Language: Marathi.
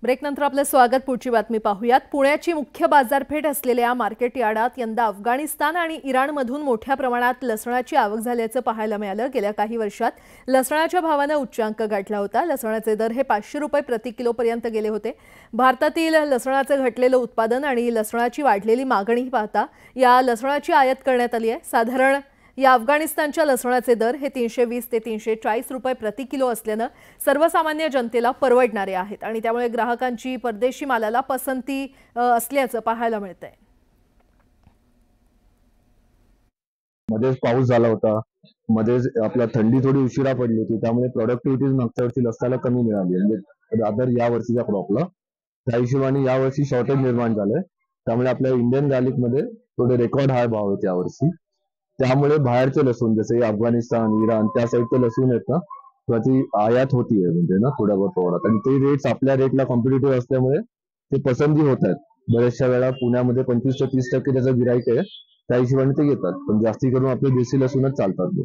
ब्रेकनंतर आपलं स्वागत। पुढची बातमी पाहूयात। पुण्याची मुख्य बाजारपेठ असलेल्या मार्केट यार्डात यंदा अफगाणिस्तान आणि इराणमधून मोठ्या प्रमाणात लसणाची आवक झाल्याचं पाहायला मिळालं। गेल्या काही वर्षात लसणाच्या भावाने उच्चांक गाठला होता। लसणाचे दर हे 500 रुपये प्रति किलो पर्यंत गेले होते। भारतातील लसणाचे घटलेलं उत्पादन आणि लसणाची वाढलेली मागणी पाहता या लसणाची आयात करण्यात आली आहे। साधारण या अफगाणिस्तानच्या लसणाचे दर हे 320 ते 340 रुपये प्रति किलो असल्याने सर्वसामान्य जनतेला परवडणारे आहेत आणि त्यामुळे ग्राहकांची परदेशी मालाला पसंती असल्याचं पाहायला मिळतंय। मध्येच पाऊस झाला होता, मध्येच आपला थंडी थोडी उशिरा पडली होती, त्यामुळे प्रोडक्टिव्हिटी मागच्या वर्षी लसणाला कमी मिळाली म्हणजे रादर या वर्षीचा क्रॉपला त्या हिशोबाने यावर्षी शॉर्टेज निर्माण झालंय। त्यामुळे आपल्या इंडियन गार्लिक मध्ये थोडे रेकॉर्ड हाय भाव आहेत यावर्षी। त्यामुळे बाहेरचे लसूण जसे अफगाणिस्तान, इराण त्या साईडचे लसूण आहेत ना, त्याची आयात होतीये म्हणजे ना थोड्या बहुत प्रमाणात, आणि ते रेट्स आपल्या रेटला कॉम्पिटिटिव्ह असल्यामुळे ते पसंती होत आहेत। बऱ्याचशा वेळा पुण्यामध्ये 25 ते 30% त्याचं गिराईक आहे, त्या हिशोबाने ते घेतात, पण जास्ती करून आपले देशी लसूणच चालतात।